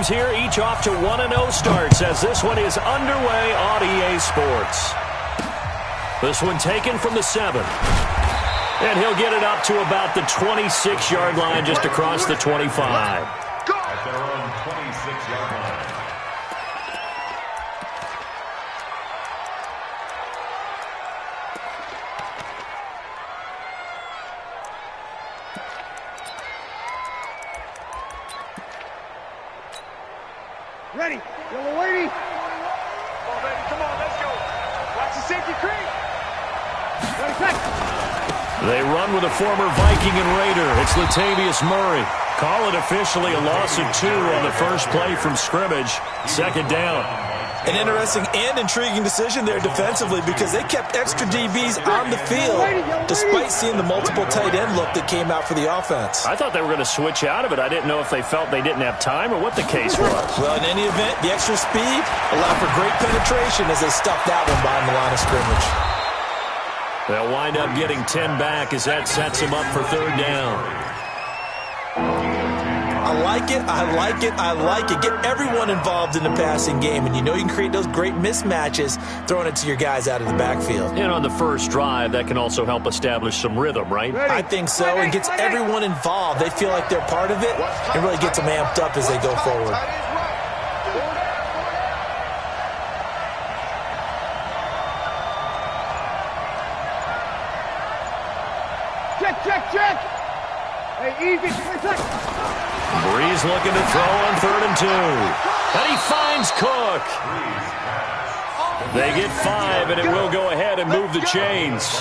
teams here, each off to 1-0 starts as this one is underway on EA Sports. This one taken from the 7. And he'll get it up to about the 26-yard line just across the 25. At their own 26-yard line. Ready. Yellow lady. Come on, baby. Come on. Let's go. Watch the safety creep. Ready, set. They run with a former Viking and Raider. It's Latavius Murray. Call it officially a loss of 2 on the first play from scrimmage. Second down. An interesting and intriguing decision there defensively because they kept extra DBs on the field despite seeing the multiple tight end look that came out for the offense. I thought they were going to switch out of it. I didn't know if they felt they didn't have time or what the case was. Well, in any event, the extra speed allowed for great penetration as they stuffed that one behind the line of scrimmage. They'll wind up getting 10 back as that sets them up for third down. I like it, I like it, I like it. Get everyone involved in the passing game, and you know you can create those great mismatches throwing it to your guys out of the backfield. And on the first drive, that can also help establish some rhythm, right? I think so. It gets everyone involved. They feel like they're part of it and really gets them amped up as they go forward. Check. Hey, easy. Breeze looking to throw on 3rd and 2. And he finds Cook. They get 5, and it will go ahead and move the chains.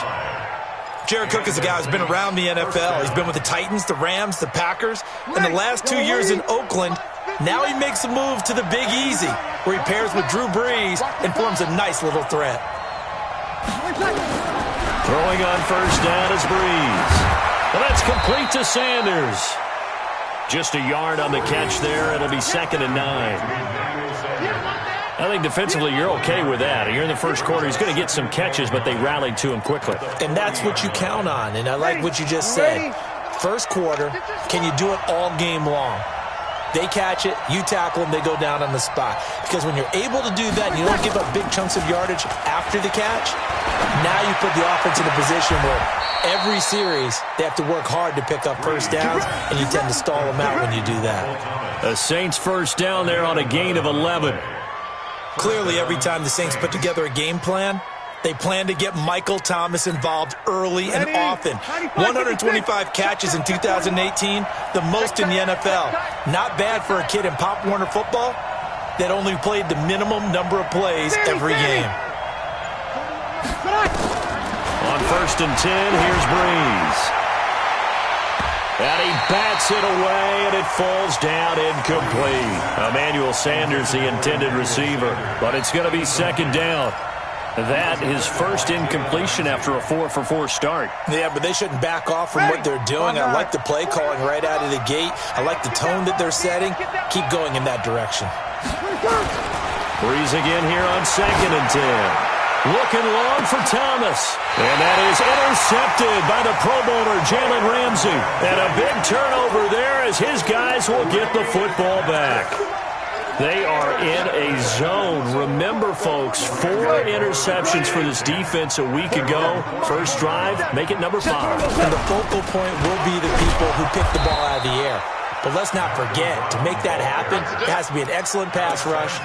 Jared Cook is a guy who's been around the NFL. He's been with the Titans, the Rams, the Packers, and the last 2 years in Oakland. Now he makes a move to the Big Easy, where he pairs with Drew Brees and forms a nice little threat. Throwing on first down is Brees. Well, that's complete to Sanders. Just a yard on the catch there. It'll be 2nd and 9. I think defensively you're okay with that. You're in the first quarter. He's going to get some catches, but they rallied to him quickly. And that's what you count on. And I like what you just said. First quarter, can you do it all game long? They catch it, you tackle them, they go down on the spot. Because when you're able to do that and you don't give up big chunks of yardage after the catch, now you put the offense in a position where every series they have to work hard to pick up first downs, and you tend to stall them out when you do that. The Saints first down there on a gain of 11. Clearly, every time the Saints put together a game plan, they plan to get Michael Thomas involved early and often. 125 catches in 2018, the most in the NFL. Not bad for a kid in Pop Warner football that only played the minimum number of plays every game. On 1st and 10, here's Brees. And he bats it away, and it falls down incomplete. Emmanuel Sanders, the intended receiver, but it's going to be 2nd down. That is first incompletion after a 4-for-4 start. Yeah, but they shouldn't back off from what they're doing. I like the play calling right out of the gate. I like the tone that they're setting. Keep going in that direction. Brees again here on 2nd and 10. Looking long for Thomas. And that is intercepted by the Pro Bowler, Jalen Ramsey. And a big turnover there as his guys will get the football back. They are in a zone. Remember, folks, 4 interceptions for this defense a week ago. First drive, make it number 5. And the focal point will be the people who pick the ball out of the air. But let's not forget, to make that happen, it has to be an excellent pass rush,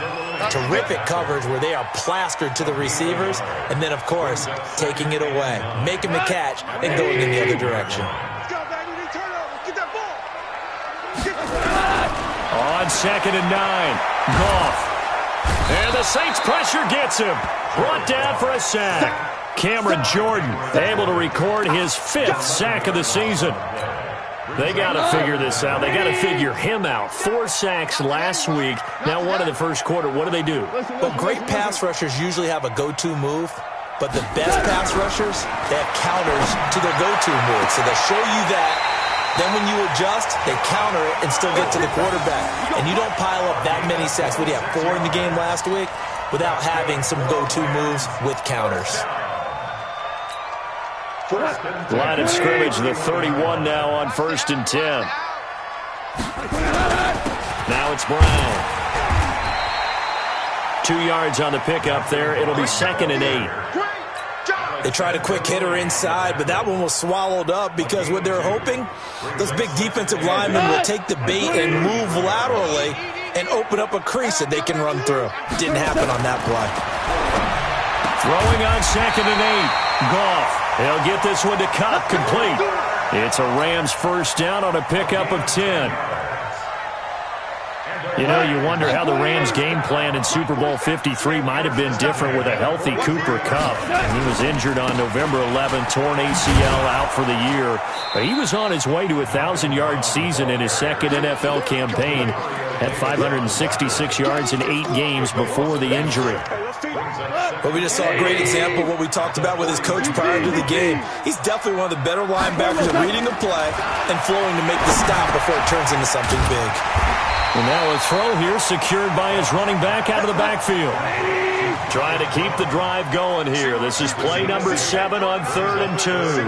terrific coverage where they are plastered to the receivers, and then, of course, taking it away, making the catch, and going in the other direction. On 2nd and 9, Goff. And the Saints pressure gets him. Brought down for a sack. Cameron Jordan able to record his 5th sack of the season. They got to figure this out. They got to figure him out. 4 sacks last week. Now 1 in the first quarter. What do? Well, great pass rushers usually have a go-to move. But the best pass rushers, they have counters to their go-to move. So they'll show you that. Then when you adjust, they counter it and still get to the quarterback. And you don't pile up that many sacks. What do you have, 4 in the game last week? Without having some go-to moves with counters. Line of scrimmage, the 31 now on 1st and 10. Now it's it's Brown. 2 yards on the pickup there. It'll be 2nd and 8. They tried a quick hitter inside, but that one was swallowed up because what they're hoping, those big defensive linemen will take the bait and move laterally and open up a crease that they can run through. Didn't happen on that play. Throwing on 2nd and 8. Goff. He'll get this one to Cup, complete. It's a Rams first down on a pickup of 10. You know, you wonder how the Rams' game plan in Super Bowl 53 might have been different with a healthy Cooper Kupp. He was injured on November 11th, torn ACL, out for the year. But he was on his way to a 1,000-yard season in his second NFL campaign. Had 566 yards in 8 games before the injury. But we just saw a great example of what we talked about with his coach prior to the game. He's definitely one of the better linebackers at reading a play and flowing to make the stop before it turns into something big. And now a throw here secured by his running back out of the backfield. Trying to keep the drive going here. This is play number 7 on 3rd and 2. 47's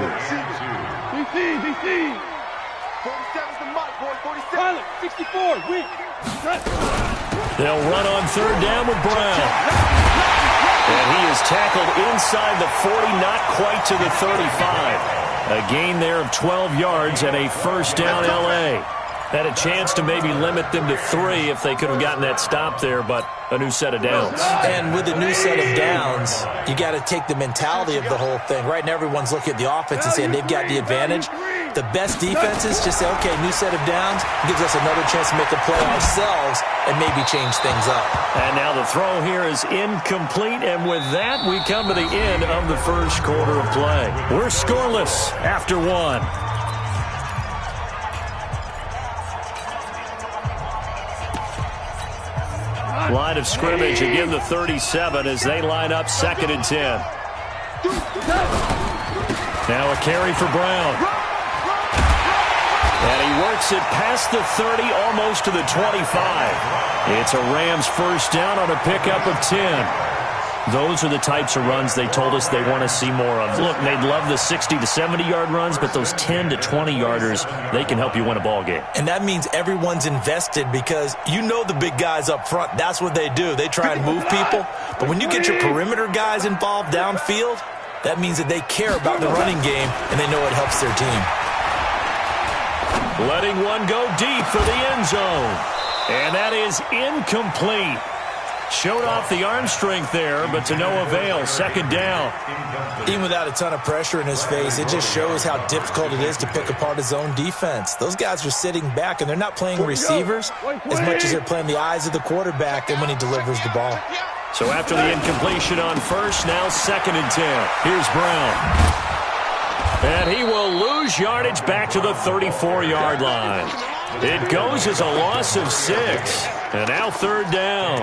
the mic, boy. 47. 64. Weak. They'll run on 3rd down with Brown. And he is tackled inside the 40, not quite to the 35. A gain there of 12 yards and a first down L.A. Had a chance to maybe limit them to 3 if they could have gotten that stop there, but a new set of downs. And with a new set of downs, you got to take the mentality of the whole thing. Right now, everyone's looking at the offense and saying they've got the advantage. The best defenses just say, okay, new set of downs, gives us another chance to make a play ourselves and maybe change things up. And now the throw here is incomplete, and with that, we come to the end of the first quarter of play. We're scoreless after 1. Line of scrimmage, again the 37 as they line up 2nd and 10. Now a carry for Brown. And he works it past the 30, almost to the 25. It's a Rams first down on a pickup of 10. Those are the types of runs they told us they want to see more of. Look, they'd love the 60 to 70-yard runs, but those 10 to 20-yarders, they can help you win a ball game. And that means everyone's invested because you know the big guys up front. That's what they do. They try and move people. But when you get your perimeter guys involved downfield, that means that they care about the running game and they know it helps their team. Letting one go deep for the end zone. And that is incomplete. Showed off the arm strength there, but to no avail. 2nd down. Even without a ton of pressure in his face, it just shows how difficult it is to pick apart his own defense. Those guys are sitting back, and they're not playing receivers as much as they're playing the eyes of the quarterback and when he delivers the ball. So after the incompletion on first, now 2nd and 10. Here's Brown. And he will lose yardage back to the 34-yard line. It goes as a loss of 6. And now 3rd down.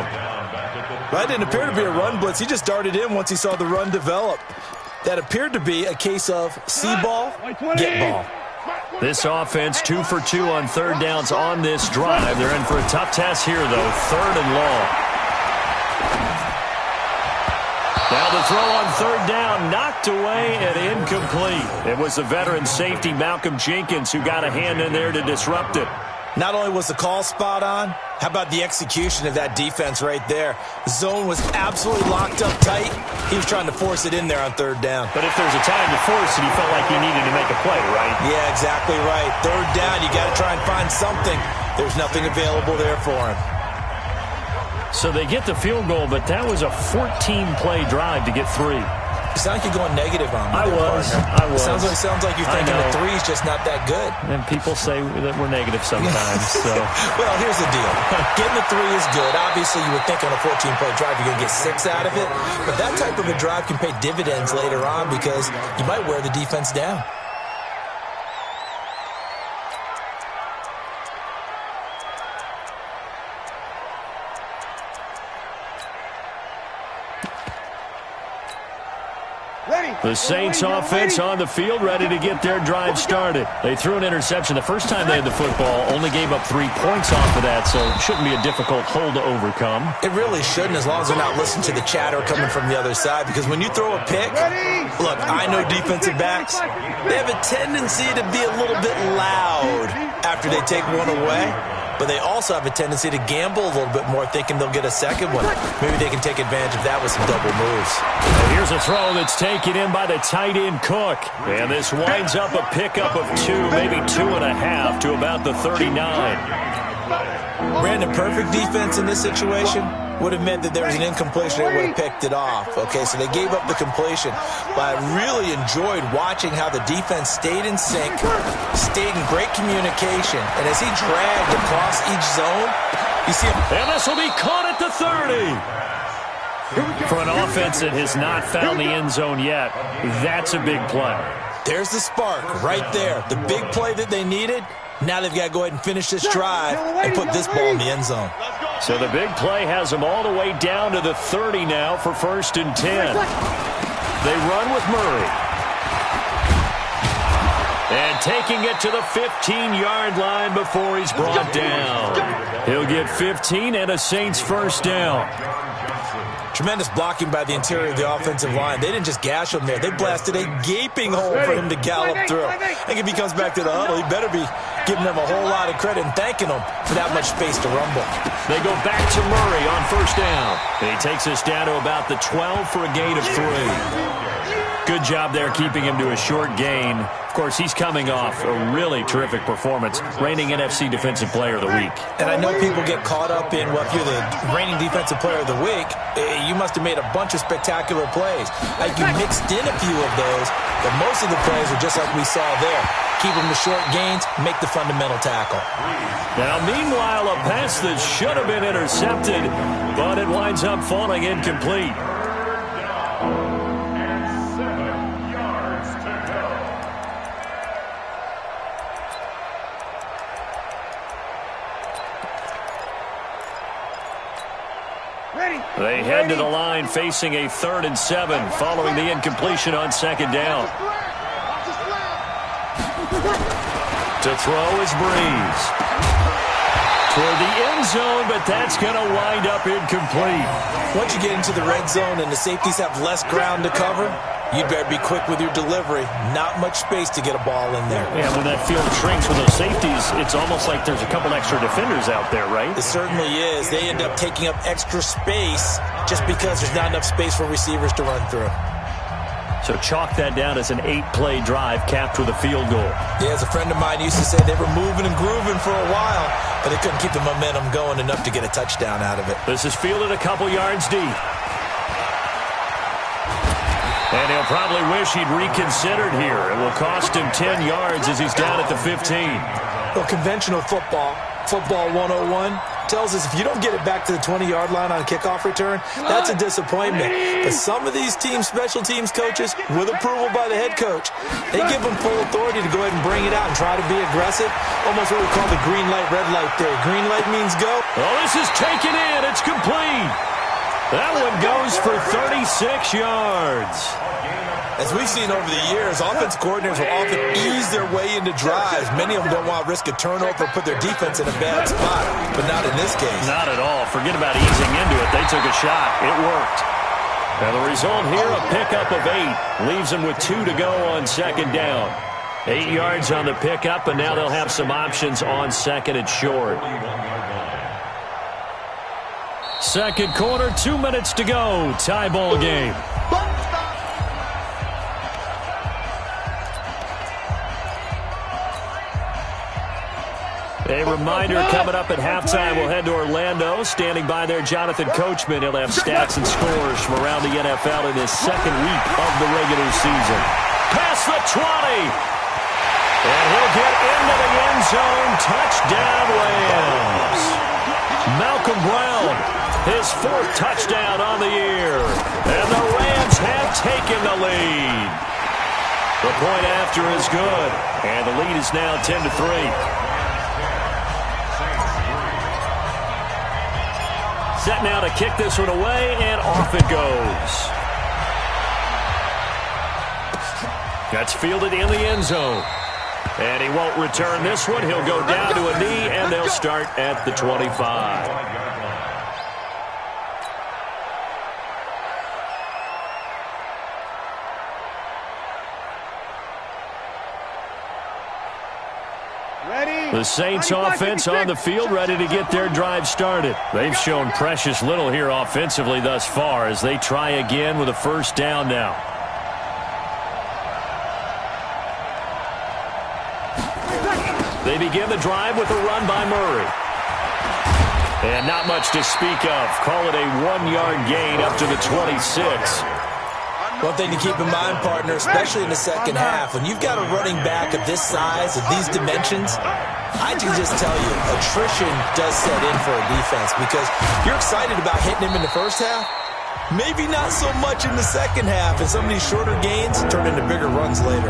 That didn't appear to be a run blitz. He just darted in once he saw the run develop. That appeared to be a case of see ball, get ball. This offense 2 for 2 on 3rd downs on this drive. They're in for a tough test here, though. 3rd and long. Now the throw on 3rd down, knocked away and incomplete. It was the veteran safety Malcolm Jenkins who got a hand in there to disrupt it. Not only was the call spot on, how about the execution of that defense right there? The zone was absolutely locked up tight. He was trying to force it in there on 3rd down. But if there's a time to force it, he felt like he needed to make a play, right? Yeah, exactly right. 3rd down, you got to try and find something. There's nothing available there for him. So they get the field goal, but that was a 14-play drive to get 3. You sound like you're going negative on me. I was. Sounds like you're thinking the 3 is just not that good. And people say that we're negative sometimes. So. Well, here's the deal. Getting the 3 is good. Obviously, you would think on a 14-play drive you're going to get 6 out of it. But that type of a drive can pay dividends later on because you might wear the defense down. The Saints offense on the field, ready to get their drive started. They threw an interception the first time they had the football, only gave up 3 points off of that, so it shouldn't be a difficult hole to overcome. It really shouldn't, as long as they're not listening to the chatter coming from the other side, because when you throw a pick, look, I know defensive backs, they have a tendency to be a little bit loud after they take one away. but they also have a tendency to gamble a little bit more, thinking they'll get a second one. Maybe they can take advantage of that with some double moves. And here's a throw that's taken in by the tight end Cook. And this winds up a pickup of 2, maybe 2.5 to about the 39. Brandon, perfect defense in this situation would have meant that there was an incompletion. They would have picked it off. Okay, so they gave up the completion. But I really enjoyed watching how the defense stayed in sync, stayed in great communication. And as he dragged across each zone, you see him. And this will be caught at the 30. For an offense that has not found the end zone yet, that's a big play. There's the spark right there. The big play that they needed. Now they've got to go ahead and finish this drive and put this ball in the end zone. So the big play has them all the way down to the 30 now for 1st and 10. They run with Murray. And taking it to the 15-yard line before he's brought down. He'll get 15 and a Saints first down. Tremendous blocking by the interior of the offensive line. They didn't just gash him there. They blasted a gaping hole for him to gallop through. I think if he comes back to the huddle, he better be giving them a whole lot of credit and thanking them for that much space to rumble. They go back to Murray on 1st down. And he takes us down to about the 12 for a gain of 3. Good job there keeping him to a short gain. Of course, he's coming off a really terrific performance, reigning NFC Defensive Player of the Week. And I know people get caught up in, well, if you're the reigning Defensive Player of the Week, you must have made a bunch of spectacular plays. Like you mixed in a few of those, but most of the plays are just like we saw there. Keep them to short gains, make the fundamental tackle. Now, meanwhile, a pass that should have been intercepted, but it winds up falling incomplete. They head to the line facing a 3rd and 7 following the incompletion on 2nd down. To throw is Breeze. Toward the end zone, but that's going to wind up incomplete. Once you get into the red zone and the safeties have less ground to cover, you'd better be quick with your delivery. Not much space to get a ball in there. Yeah, when that field shrinks with those safeties, it's almost like there's a couple extra defenders out there, right? It certainly is. They end up taking up extra space just because there's not enough space for receivers to run through. So chalk that down as an 8-play drive capped with a field goal. Yeah, as a friend of mine used to say, they were moving and grooving for a while, but they couldn't keep the momentum going enough to get a touchdown out of it. This is fielded a couple yards deep. And he'll probably wish he'd reconsidered here. It will cost him 10 yards as he's down at the 15. Well, conventional football 101, tells us if you don't get it back to the 20-yard line on a kickoff return, that's a disappointment. But some of these special teams coaches, with approval by the head coach, they give them full authority to go ahead and bring it out and try to be aggressive. Almost what we call the green light, red light theory. Green light means go. Oh, this is taken in. It's complete. That one goes for 36 yards. As we've seen over the years, offensive coordinators will often ease their way into drives. Many of them don't want to risk a turnover or put their defense in a bad spot, but not in this case. Not at all. Forget about easing into it. They took a shot. It worked. Now the result here, a pickup of 8. Leaves them with 2 to go on 2nd down. 8 yards on the pickup, and now they'll have some options on 2nd and short. Second quarter, 2 minutes to go. Tie ball game. A reminder coming up at halftime. We'll head to Orlando. Standing by there, Jonathan Coachman. He'll have stats and scores from around the NFL in his second week of the regular season. Past the 20. And he'll get into the end zone. Touchdown, Rams. Malcolm Brown, his 4th touchdown on the year. And the Rams have taken the lead. The point after is good. And the lead is now 10-3. Set now to kick this one away, and off it goes. That's fielded in the end zone. And he won't return this one. He'll go down to a knee, and they'll start at the 25. Ready? The Saints offense on the field, ready to get their drive started. They've shown precious little here offensively thus far as they try again with a first down now. They begin the drive with a run by Murray. And not much to speak of. Call it a 1-yard gain up to the 26. One thing to keep in mind, partner, especially in the second half, when you've got a running back of this size, of these dimensions, I can just tell you, attrition does set in for a defense because you're excited about hitting him in the first half. Maybe not so much in the second half, and some of these shorter gains turn into bigger runs later.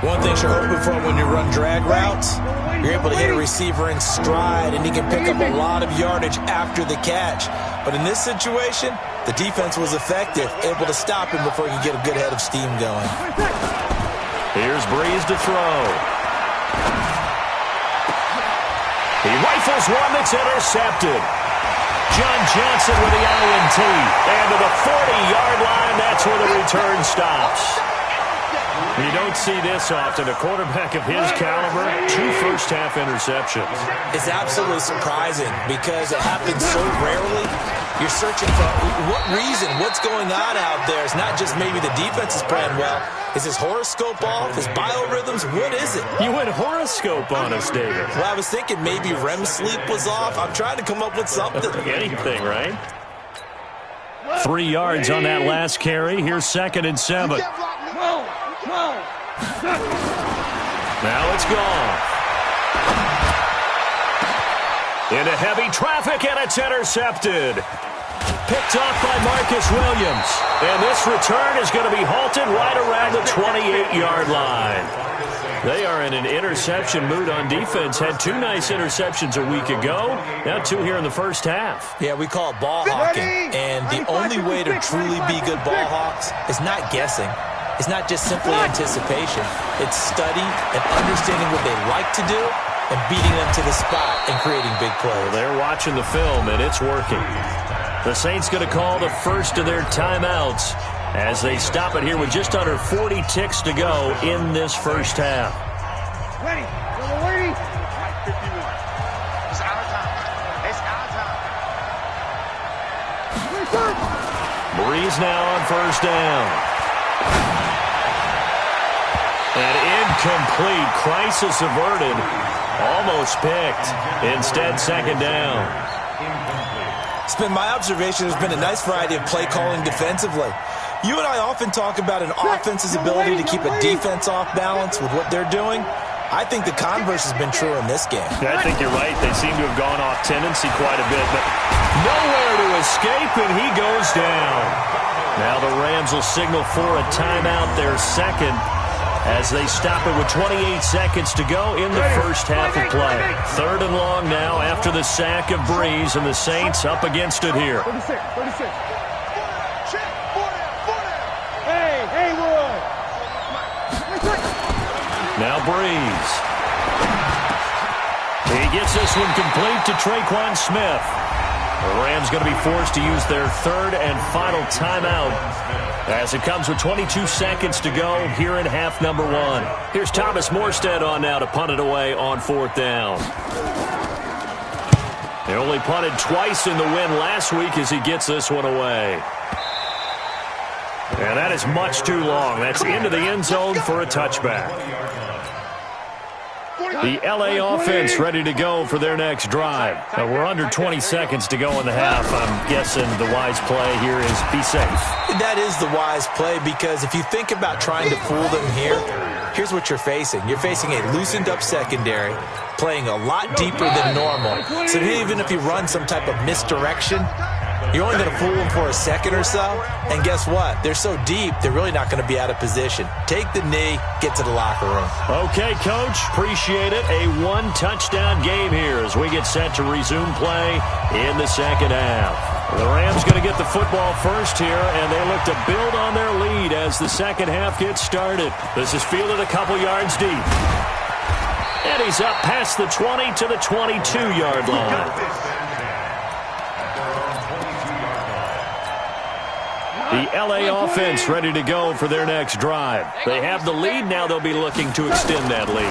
One thing you're hoping for when you run drag routes, you're able to hit a receiver in stride, and he can pick up a lot of yardage after the catch. But in this situation, the defense was effective, able to stop him before he could get a good head of steam going. Here's Breeze to throw. He rifles one that's intercepted. John Johnson with the INT. And to the 40-yard line, that's where the return stops. You don't see this often. A quarterback of his caliber, 2 first-half interceptions. It's absolutely surprising because it happens so rarely. You're searching for what reason, what's going on out there. It's not just maybe the defense is playing well. Is his horoscope off? His biorhythms? What is it? You went horoscope on us, David. Well, I was thinking maybe REM sleep was off. I'm trying to come up with something. Anything, right? 3 yards on that last carry. Here's 2nd and 7. Now it's gone. Into heavy traffic, and it's intercepted. Picked off by Marcus Williams. And this return is going to be halted right around the 28-yard line. They are in an interception mood on defense. Had 2 nice interceptions a week ago. Now 2 here in the first half. Yeah, we call it ball hawking. And the only way to truly be good ball hawks is not guessing. It's not just simply anticipation. It's study and understanding what they like to do and beating them to the spot and creating big plays. Well, they're watching the film, and it's working. The Saints going to call the first of their timeouts as they stop it here with just under 40 ticks to go in this first half. Ready. Waiting. 51. It's out of time. It's out of time. Breeze now on first down. An incomplete, crisis averted, almost picked. Instead, 2nd down. It's been my observation there's been a nice variety of play calling defensively. You and I often talk about an offense's ability to keep a defense off balance with what they're doing. I think the converse has been true in this game. Yeah, I think you're right. They seem to have gone off tendency quite a bit, but nowhere to escape, and he goes down. Now the Rams will signal for a timeout, their second, as they stop it with 28 seconds to go in the first half of play. 3rd and long now after the sack of Breeze, and the Saints up against it here. 36. Hey, Wood. Now Breeze. He gets this one complete to Traquan Smith. The Rams going to be forced to use their 3rd and final timeout as it comes with 22 seconds to go here in half number 1. Here's Thomas Morstead on now to punt it away on 4th down. They only punted twice in the win last week as he gets this one away. And that is much too long. That's into the end zone for a touchback. The L.A. offense ready to go for their next drive. We're under 20 seconds to go in the half. I'm guessing the wise play here is be safe. That is the wise play because if you think about trying to fool them here, here's what you're facing. You're facing a loosened up secondary, playing a lot deeper than normal. So even if you run some type of misdirection, you're only going to fool them for a second or so. And guess what? They're so deep, they're really not going to be out of position. Take the knee, get to the locker room. Okay, Coach. Appreciate it. A 1-touchdown game here as we get set to resume play in the second half. The Rams going to get the football first here, and they look to build on their lead as the second half gets started. This is fielded a couple yards deep. And he's up past the 20 to the 22-yard line. The LA offense ready to go for their next drive. They have the lead. Now they'll be looking to extend that lead.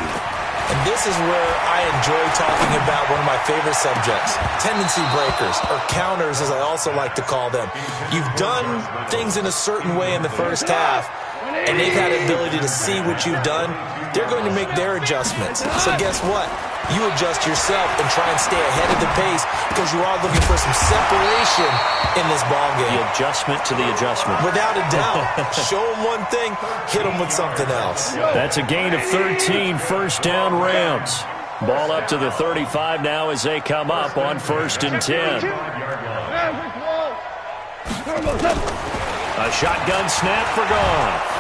And this is where I enjoy talking about one of my favorite subjects, tendency breakers, or counters as I also like to call them. You've done things in a certain way in the first half, and they've had the ability to see what you've done. They're going to make their adjustments. So guess what? You adjust yourself and try and stay ahead of the pace because you are looking for some separation in this ballgame. The adjustment to the adjustment. Without a doubt. Show them one thing, hit them with something else. That's a gain of 13, first down Rams. Ball up to the 35 now as they come up on 1st and 10. A shotgun snap for Goff.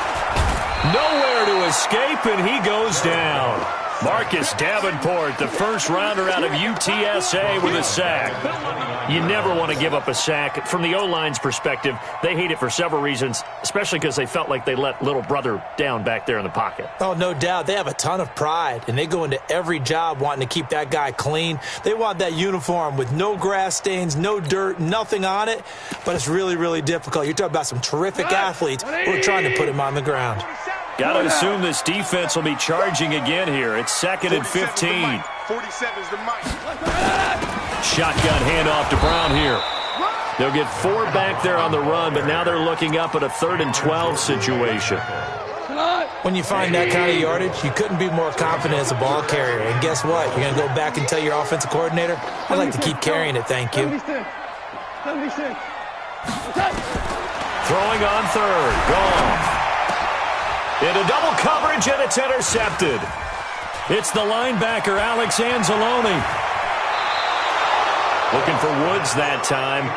Nowhere to escape, and he goes down. Marcus Davenport, the first rounder out of UTSA with a sack. You never want to give up a sack. From the O-line's perspective, they hate it for several reasons, especially because they felt like they let little brother down back there in the pocket. Oh, no doubt. They have a ton of pride, and they go into every job wanting to keep that guy clean. They want that uniform with no grass stains, no dirt, nothing on it, but it's really, really difficult. You're talking about some terrific athletes who are trying to put him on the ground. Got to assume this defense will be charging again here. It's 2nd and 15. 47 is the mic. Shotgun handoff to Brown here. They'll get 4 back there on the run, but now they're looking up at a 3rd and 12 situation. When you find that kind of yardage, you couldn't be more confident as a ball carrier. And guess what? You're going to go back and tell your offensive coordinator, I'd like to keep carrying it, thank you. Throwing on 3rd. Goff. Into double coverage, and it's intercepted. It's the linebacker, Alex Anzalone. Looking for Woods that time.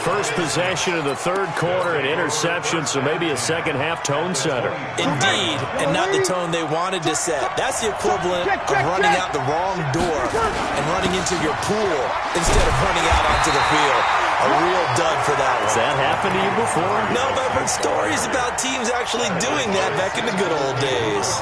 First possession of the 3rd quarter, an interception, so maybe a second-half tone setter. Indeed, and not the tone they wanted to set. That's the equivalent of running out the wrong door and running into your pool instead of running out onto the field. A real dud for that one. Has that happened to you before? No, but I've heard stories about teams actually doing that back in the good old days.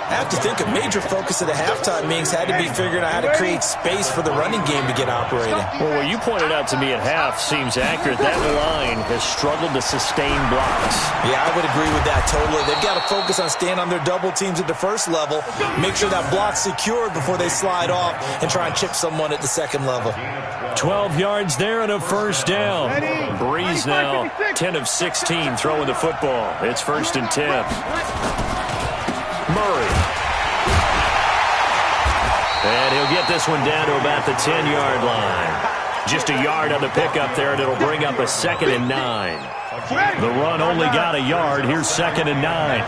I have to think a major focus of the halftime meetings had to be figuring out how to create space for the running game to get operating. Well, what you pointed out to me at half seems accurate. That line has struggled to sustain blocks. Yeah, I would agree with that totally. They've got to focus on staying on their double teams at the first level, make sure that block's secured before they slide off and try and chip someone at the second level. 12 yards there and a first down. Breeze now 10 of 16 throwing the football. It's 1st and 10. Murray. And he'll get this one down to about the 10-yard line. Just a yard on the pickup there, and it'll bring up a 2nd and 9. The run only got a yard. Here's 2nd and 9.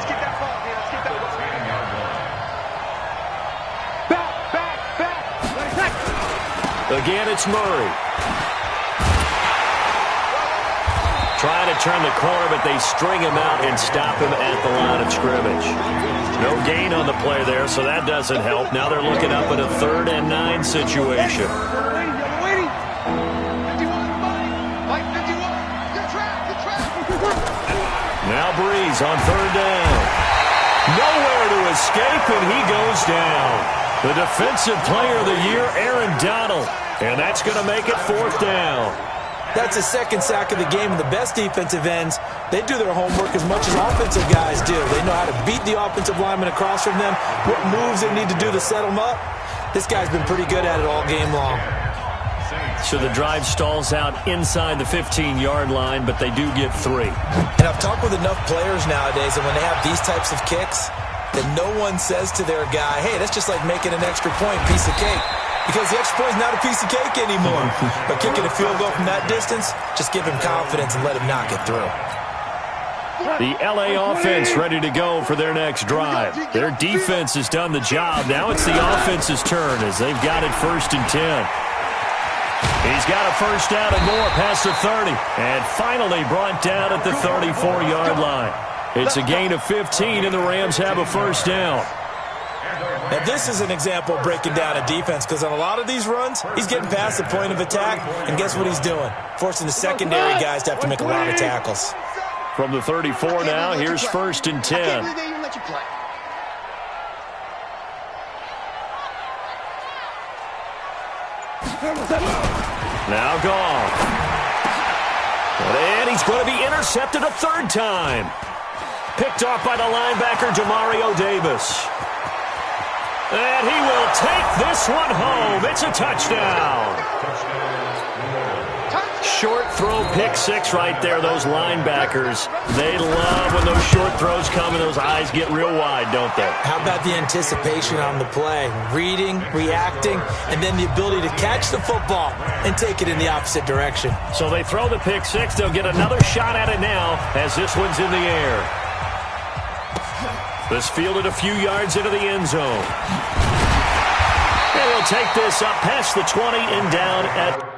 Again, it's Murray. Trying to turn the corner, but they string him out and stop him at the line of scrimmage. No gain on the play there, so that doesn't help. Now they're looking up at a 3rd and 9 situation. Now Breeze on 3rd down. Nowhere to escape, and he goes down. The defensive player of the year, Aaron Donald. And that's going to make it 4th down. That's the 2nd sack of the game, and the best defensive ends, they do their homework as much as offensive guys do. They know how to beat the offensive lineman across from them, what moves they need to do to set them up. This guy's been pretty good at it all game long. So the drive stalls out inside the 15-yard line, but they do get 3. And I've talked with enough players nowadays, and when they have these types of kicks, that no one says to their guy, hey, that's just like making an extra point, piece of cake. Because the extra point is not a piece of cake anymore. But kicking a field goal from that distance, just give him confidence and let him knock it through. The LA offense ready to go for their next drive. Their defense has done the job. Now it's the offense's turn as they've got it 1st and 10. He's got a first down and more past the 30. And finally brought down at the 34-yard line. It's a gain of 15, and the Rams have a first down. Now, this is an example of breaking down a defense because on a lot of these runs, he's getting past the point of attack, and guess what he's doing? Forcing the secondary guys to have to make a lot of tackles. From the 34 now, here's 1st and 10. Now Goff. And he's going to be intercepted a third time. Picked off by the linebacker, Demario Davis. And he will take this one home. It's a touchdown. Short throw pick six right there. Those linebackers, they love when those short throws come and those eyes get real wide, don't they? How about the anticipation on the play? Reading, reacting, and then the ability to catch the football and take it in the opposite direction. So they throw the pick six. They'll get another shot at it now as this one's in the air. This fielded a few yards into the end zone. And we'll take this up past the 20 and down at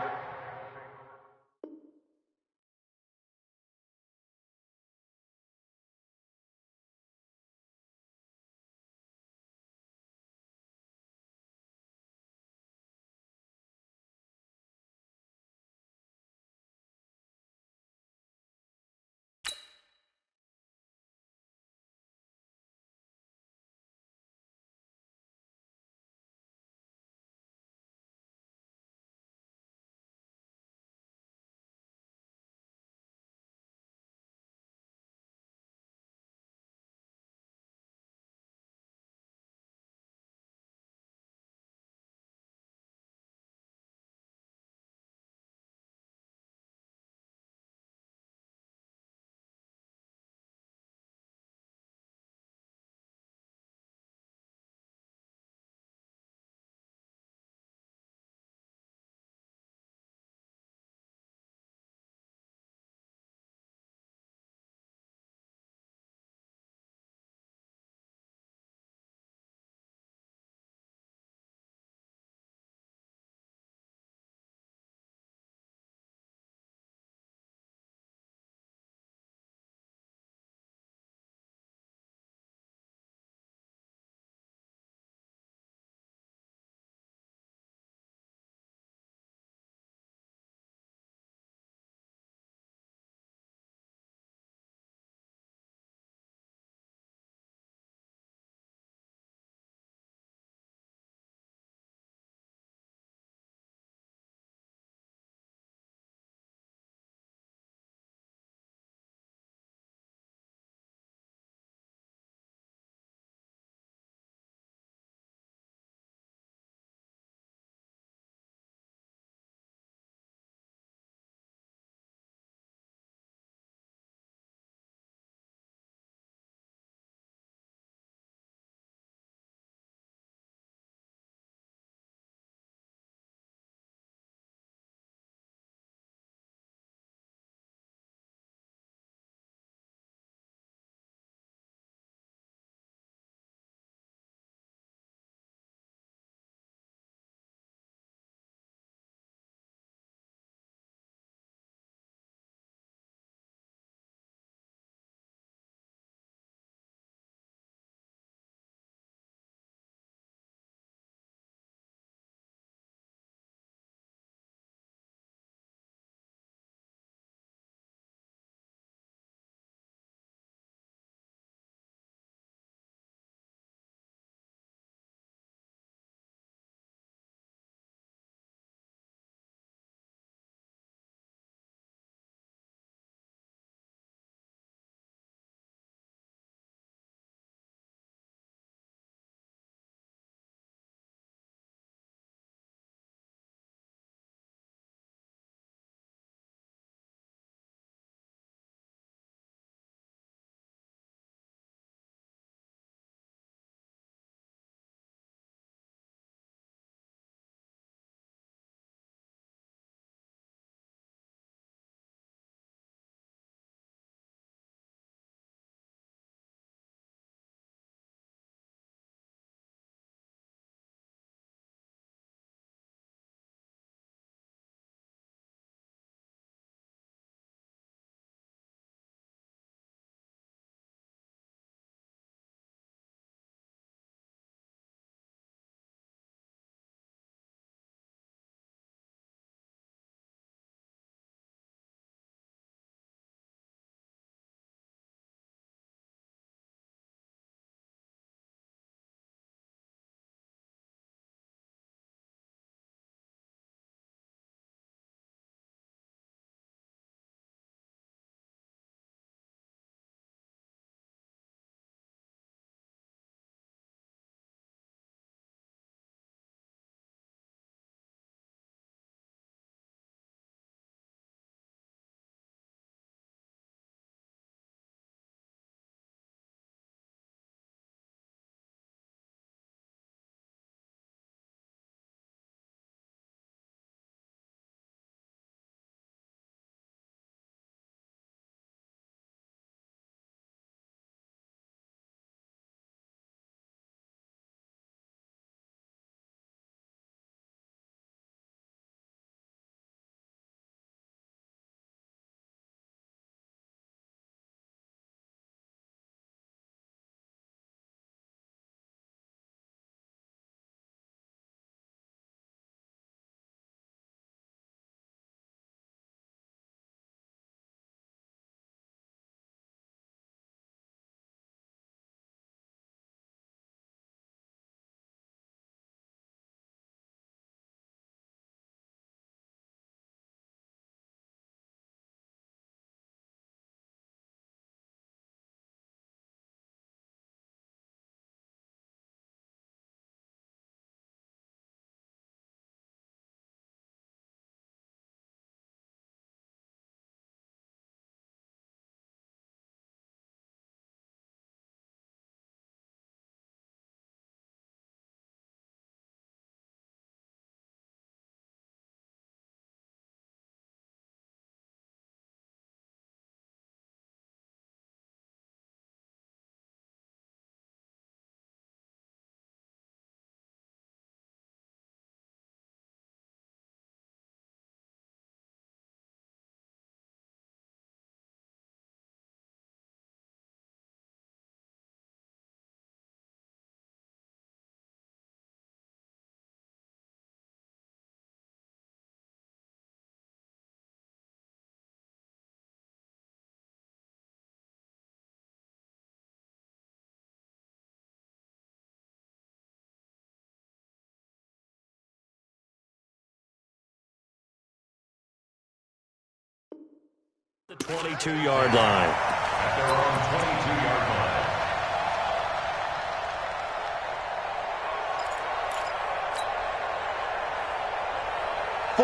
The 22-yard line. At their own 22-yard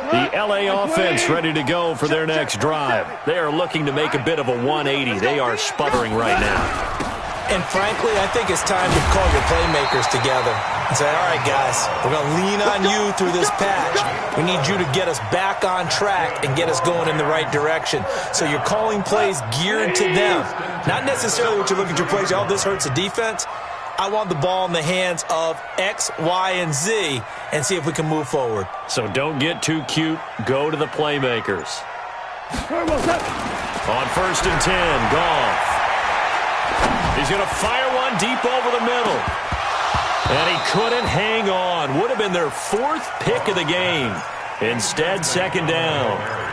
line. The LA offense ready to go for their next drive. They are looking to make a bit of a 180. They are sputtering right now. And frankly, I think it's time to call your playmakers together and say, all right, guys, we're going to lean on you through this patch. We need you to get us back on track and get us going in the right direction. So you're calling plays geared to them. Not necessarily what you look at your plays, oh, this hurts the defense. I want the ball in the hands of X, Y, and Z and see if we can move forward. So don't get too cute. Go to the playmakers. On 1st and 10, Goff. He's going to fire one deep over the middle. And he couldn't hang on. Would have been their 4th pick of the game. Instead, 2nd down.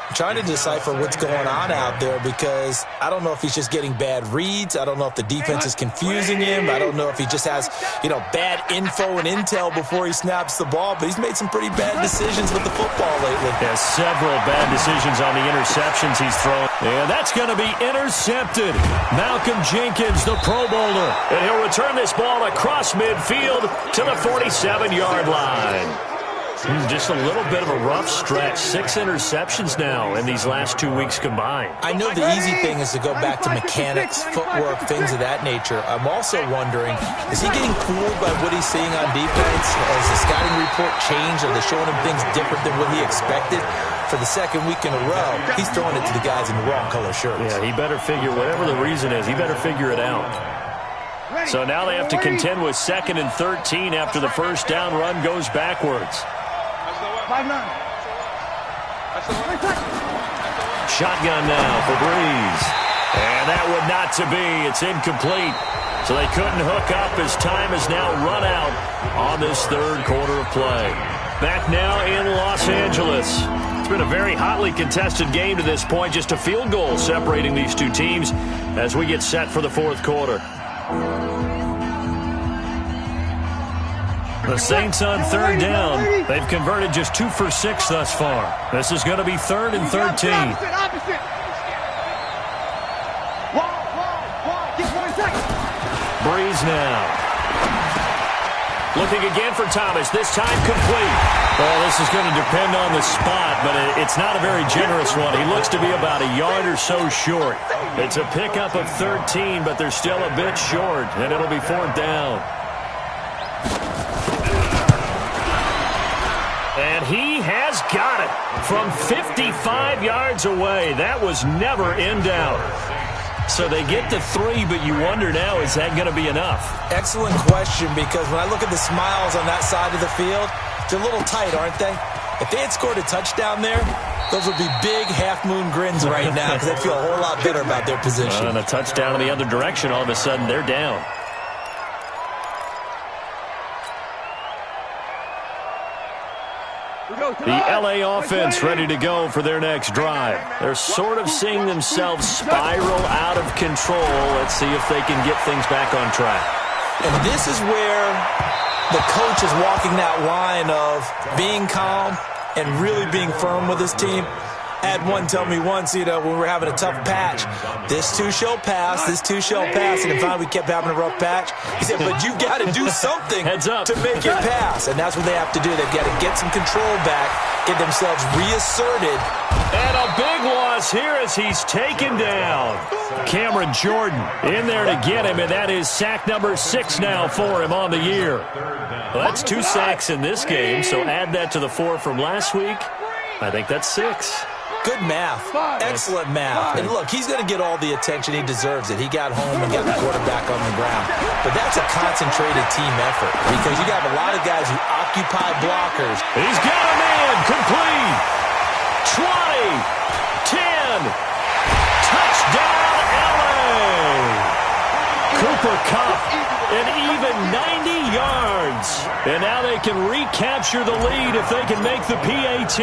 I'm trying to decipher what's going on out there because I don't know if he's just getting bad reads. I don't know if the defense is confusing him. I don't know if he just has, bad info and intel before he snaps the ball. But he's made some pretty bad decisions with the football lately. Has several bad decisions on the interceptions he's thrown. And that's going to be intercepted. Malcolm Jenkins, the Pro Bowler. And he'll return this ball across midfield to the 47-yard line. Just a little bit of a rough stretch. 6 interceptions now in these last 2 weeks combined. I know the easy thing is to go back to mechanics, footwork, things of that nature. I'm also wondering, is he getting fooled by what he's seeing on defense? Has the scouting report changed? Are they showing him things different than what he expected? For the 2nd week in a row, he's throwing it to the guys in the wrong color shirts. Yeah, he better figure, whatever the reason is, he better figure it out. So now they have to contend with 2nd and 13 after the first down run goes backwards. 5-9. Shotgun now for Breeze. And that would not to be. It's incomplete. So they couldn't hook up as time has now run out on this 3rd quarter of play. Back now in Los Angeles. It's been a very hotly contested game to this point. Just a field goal separating these two teams as we get set for the 4th quarter. The Saints on 3rd down. They've converted just 2 for 6 thus far. This is going to be 3rd and 13. Opposite. Breeze now. Looking again for Thomas. This time complete. Well, this is going to depend on the spot, but it's not a very generous one. He looks to be about a yard or so short. It's a pickup of 13, but they're still a bit short, and it'll be 4th down. And he has got it from 55 yards away. That was never in doubt. So they get to 3, but you wonder now, is that going to be enough? Excellent question, because when I look at the smiles on that side of the field, they're a little tight, aren't they? If they had scored a touchdown there, those would be big half-moon grins right now because they'd feel a whole lot better about their position. And a touchdown in the other direction, all of a sudden they're down. The LA offense ready to go for their next drive. They're sort of seeing themselves spiral out of control. Let's see if they can get things back on track. And this is where the coach is walking that line of being calm and really being firm with his team. I had one tell me once, when we were having a tough patch, this too shall pass, this too shall pass. And then finally we kept having a rough patch. He said, but you got to do something Heads up. to make it pass. And that's what they have to do. They've got to get some control back, get themselves reasserted. And a big loss here as he's taken down. Cameron Jordan in there to get him, and that is sack number 6 now for him on the year. Well, that's 2 sacks in this game, so add that to the 4 from last week. I think that's 6. Good math. Excellent math. And look, he's going to get all the attention. He deserves it. He got home and got the quarterback on the ground. But that's a concentrated team effort because you got a lot of guys who occupy blockers. He's got a man. Complete. 20. 10. Touchdown, LA. Cooper Kupp, an even 90 yards. And now they can recapture the lead if they can make the PAT.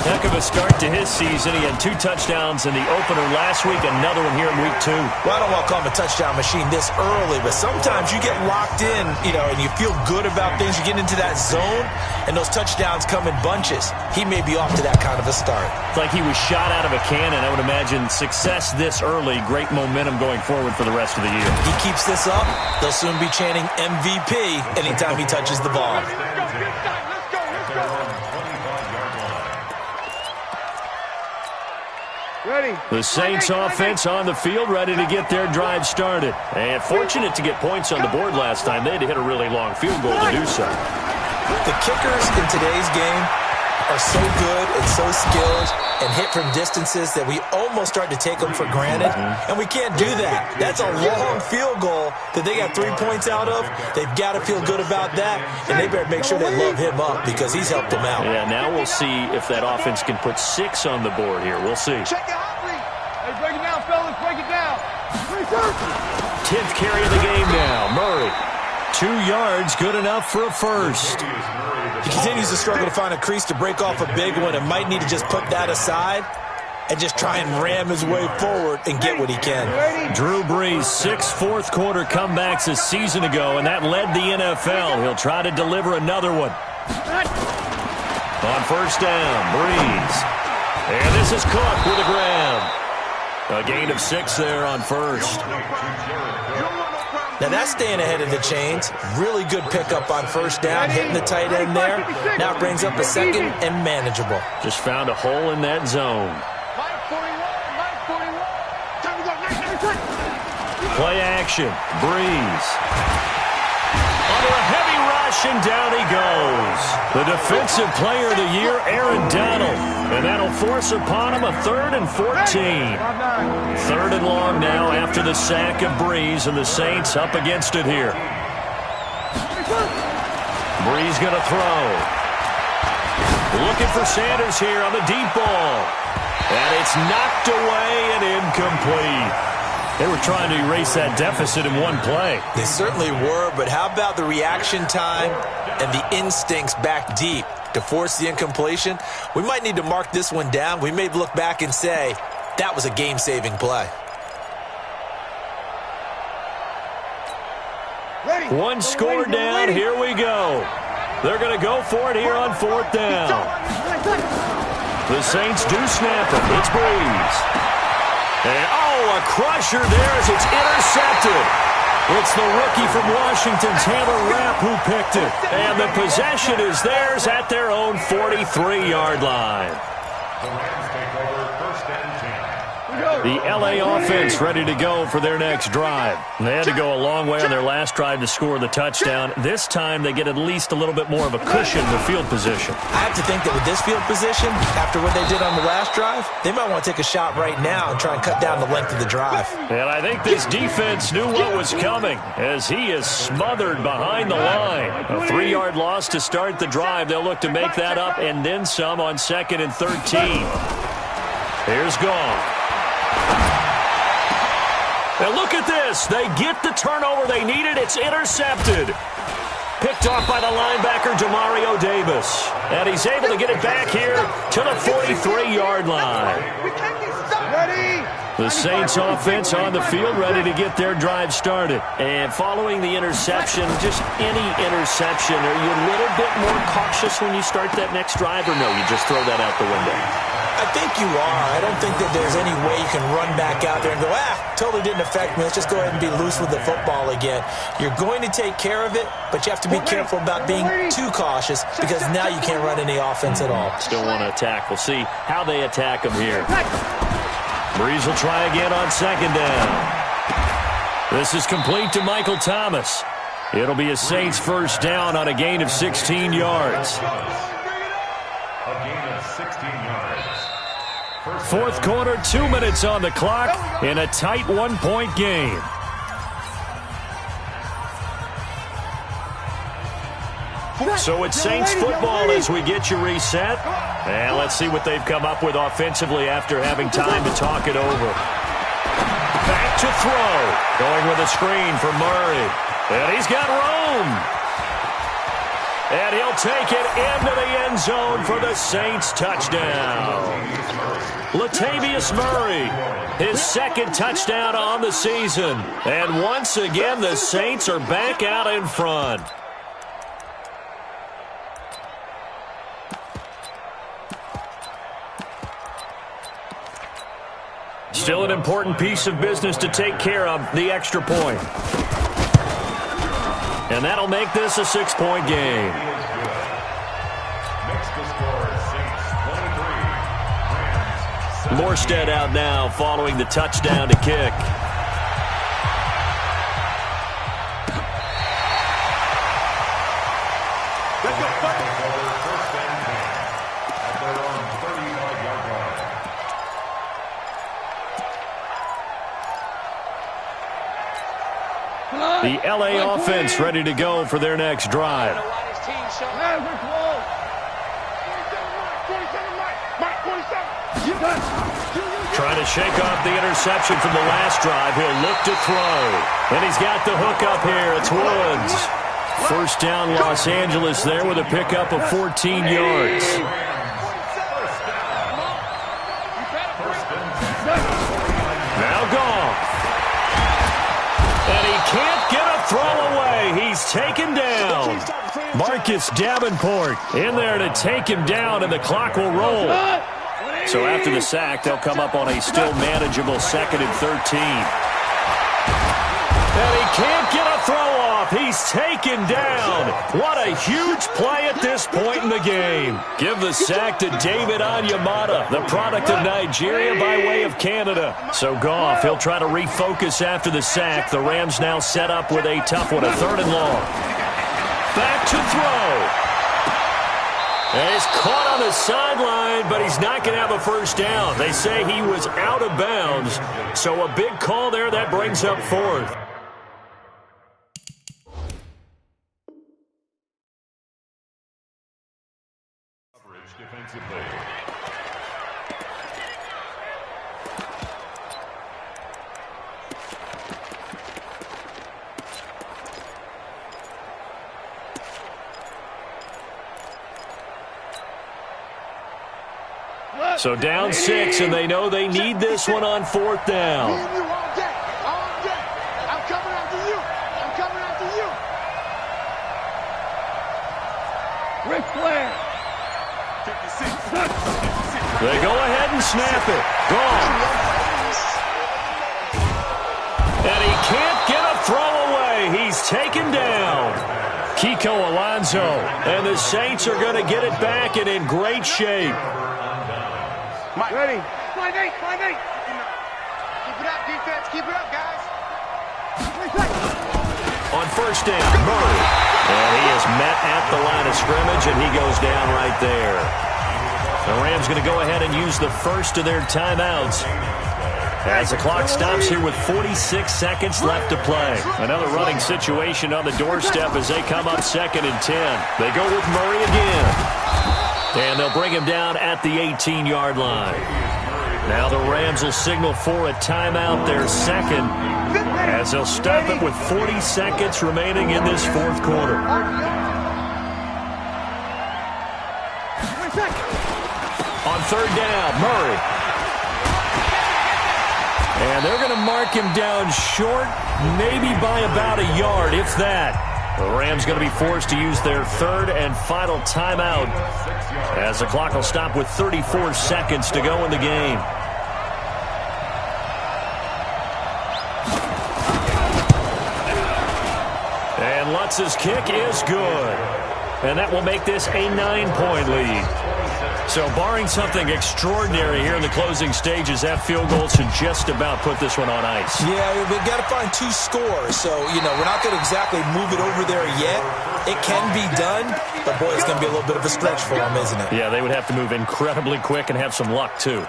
Heck of a start to his season. He had 2 touchdowns in the opener last week, another one here in week 2. Well, I don't want to call him a touchdown machine this early, but sometimes you get locked in, and you feel good about things. You get into that zone, and those touchdowns come in bunches. He may be off to that kind of a start. It's like he was shot out of a cannon. I would imagine success this early, great momentum going forward for the rest of the year. He keeps this up, they'll soon be chanting MVP anytime he touches the ball. Ready. The Saints offense on the field, ready to get their drive started. And fortunate to get points on the board last time. They had to hit a really long field goal to do so. The kickers in today's game are so good and so skilled and hit from distances that we almost start to take them for granted. And we can't do that. That's a long field goal that they got 3 points out of. They've got to feel good about that, and they better make sure they love him up because he's helped them out. Yeah, now we'll see if that offense can put 6 on the board here. We'll see. Check it out, hey, break it down, fellas. Break it down. 10th carry of the game now. Murray. 2 yards, good enough for a first. He continues to struggle to find a crease to break off a big one and might need to just put that aside and just try and ram his way forward and get what he can. Drew Brees, 6 fourth-quarter comebacks a season ago, and that led the NFL. He'll try to deliver another one. On first down, Brees. And this is Cook with a grab. A gain of 6 there on first. Now that's staying ahead of the chains. Really good pickup on first down, hitting the tight end there. Now it brings up a second and manageable. Just found a hole in that zone. Play action. Breeze. Under a heavy rush, and down he goes. The defensive player of the year, Aaron Donald. And that'll force upon him a 3rd and 14. 3rd and long now after the sack of Breeze, and the Saints up against it here. Breeze going to throw. Looking for Sanders here on the deep ball. And it's knocked away and incomplete. They were trying to erase that deficit in one play. They certainly were, but how about the reaction time and the instincts back deep to force the incompletion? We might need to mark this one down. We may look back and say, that was a game-saving play. One score down, here we go. They're going to go for it here on 4th down. The Saints do snap it. It's Breeze. And, a crusher there as it's intercepted. It's the rookie from Washington's Taylor Rapp who picked it. And the possession is theirs at their own 43-yard line. The Rams take over 1st and 10. The L.A. offense ready to go for their next drive. They had to go a long way on their last drive to score the touchdown. This time they get at least a little bit more of a cushion with field position. I have to think that with this field position, after what they did on the last drive, they might want to take a shot right now and try and cut down the length of the drive. And I think this defense knew what was coming as he is smothered behind the line. A 3-yard loss to start the drive. They'll look to make that up and then some on 2nd and 13. Here's Gong. And look at this. They get the turnover they needed. It's intercepted. Picked off by the linebacker, Demario Davis. And he's able to get it back here to the 43-yard line. The Saints offense on the field ready to get their drive started. And following the interception, just any interception, are you a little bit more cautious when you start that next drive, or no, you just throw that out the window? I think you are. I don't think that there's any way you can run back out there and go, totally didn't affect me. Let's just go ahead and be loose with the football again. You're going to take care of it, but you have to be careful about being too cautious because now you can't run any offense at all. Still want to attack. We'll see how they attack him here. Breeze will try again on 2nd down. This is complete to Michael Thomas. It'll be a Saints first down on a gain of 16 yards. A gain of 16 yards. 4th quarter, 2 minutes on the clock in a tight 1-point game. So it's Saints football as we get you reset. And let's see what they've come up with offensively after having time to talk it over. Back to throw. Going with a screen for Murray. And he's got room. And he'll take it into the end zone for the Saints touchdown. Latavius Murray, his second touchdown on the season. And once again, the Saints are back out in front. Still an important piece of business to take care of, the extra point. And that'll make this a 6-point game. Morstead out now following the touchdown to kick. The LA offense ready to go for their next drive. Trying to shake off the interception from the last drive. He'll look to throw. And he's got the hook up here. It's Woods. First down, Los Angeles there with a pickup of 14 yards. Now Goff. And he can't get a throw away. He's taken down. Marcus Davenport in there to take him down, and the clock will roll. So after the sack, they'll come up on a still manageable 2nd and 13. And he can't get a throw off. He's taken down. What a huge play at this point in the game. Give the sack to David Onyemata, the product of Nigeria by way of Canada. So Goff, he'll try to refocus after the sack. The Rams now set up with a tough one, a 3rd and long. Back to throw. And he's caught on the sideline, but he's not going to have a first down. They say he was out of bounds. So a big call there that brings up 4th. So down 6, and they know they need this one on 4th down. I'm coming after you. I'm coming after you. Ric Flair. They go ahead and snap it. Gone. And he can't get a throw away. He's taken down. Kiko Alonso. And the Saints are going to get it back and in great shape. Ready. 5-8. Keep it up, defense. Keep it up, guys. On first down, Murray. And he is met at the line of scrimmage, and he goes down right there. The Rams going to go ahead and use the first of their timeouts as the clock stops here with 46 seconds left to play. Another running situation on the doorstep as they come up 2nd and 10. They go with Murray again. And they'll bring him down at the 18-yard line. Now the Rams will signal for a timeout, their 2nd, as they'll stop it with 40 seconds remaining in this 4th quarter. On 3rd down, Murray. And they're going to mark him down short, maybe by about a yard, if that. The Rams going to be forced to use their 3rd and final timeout as the clock will stop with 34 seconds to go in the game. And Lutz's kick is good. And that will make this a 9-point lead. So barring something extraordinary here in the closing stages, that field goal should just about put this one on ice. Yeah, we've got to find 2 scores. So, we're not going to exactly move it over there yet. It can be done, but, boy, it's going to be a little bit of a stretch for them, isn't it? Yeah, they would have to move incredibly quick and have some luck, too.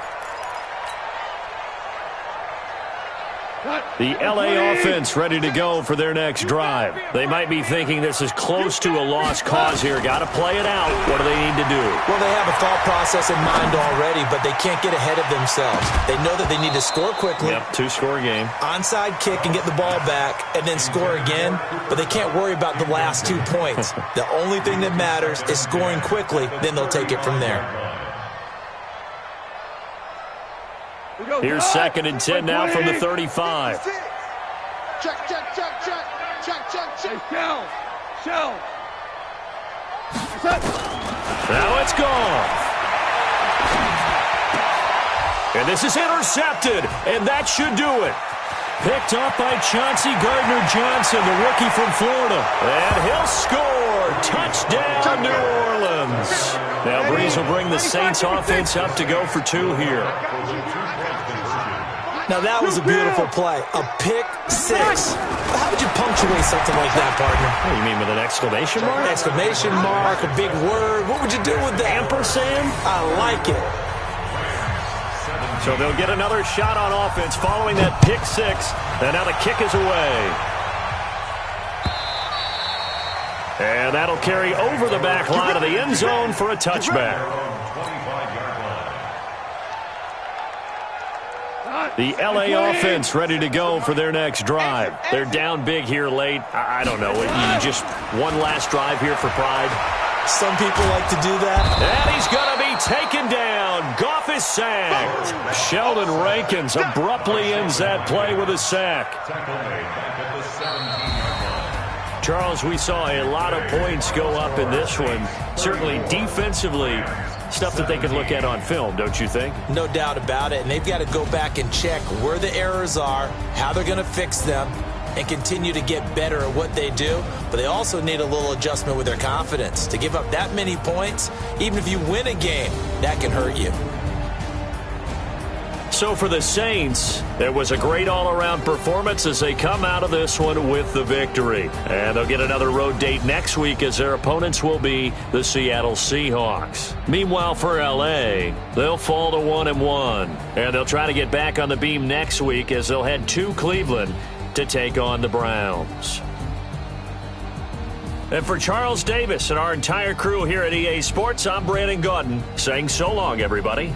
The LA offense ready to go for their next drive. They might be thinking this is close to a lost cause here. Got to play it out. What do they need to do? Well, they have a thought process in mind already, but they can't get ahead of themselves. They know that they need to score quickly. Yep, two-score game. Onside kick and get the ball back and then score again, but they can't worry about the last 2 points. The only thing that matters is scoring quickly, then they'll take it from there. Here's 2nd and 10 now from the 35. Check. Shell. Now it's gone. And this is intercepted, and that should do it. Picked up by Chauncey Gardner-Johnson, the rookie from Florida. And he'll score. Touchdown, New Orleans. Now Breeze will bring the Saints offense up to go for 2 here. Now that was a beautiful play. A pick 6. How would you punctuate something like that, partner? What do you mean, with an exclamation mark? Exclamation mark, a big word. What would you do with that? Ampersand? I like it. So they'll get another shot on offense following that pick 6. And now the kick is away. And that'll carry over the back line of the end zone for a touchback. The LA offense ready to go for their next drive. They're down big here late. I don't know. You just one last drive here for pride. Some people like to do that. And he's going to be taken down. Goff is sacked. Sheldon Rankins abruptly ends that play with a sack. Charles, we saw a lot of points go up in this one. Certainly defensively, stuff that they can look at on film, don't you think? No doubt about it. And they've got to go back and check where the errors are, how they're going to fix them, and continue to get better at what they do. But they also need a little adjustment with their confidence. To give up that many points, even if you win a game, that can hurt you. So for the Saints, it was a great all-around performance as they come out of this one with the victory. And they'll get another road date next week as their opponents will be the Seattle Seahawks. Meanwhile, for L.A., they'll fall to 1-1. And they'll try to get back on the beam next week as they'll head to Cleveland to take on the Browns. And for Charles Davis and our entire crew here at EA Sports, I'm Brandon Gaudin saying so long, everybody.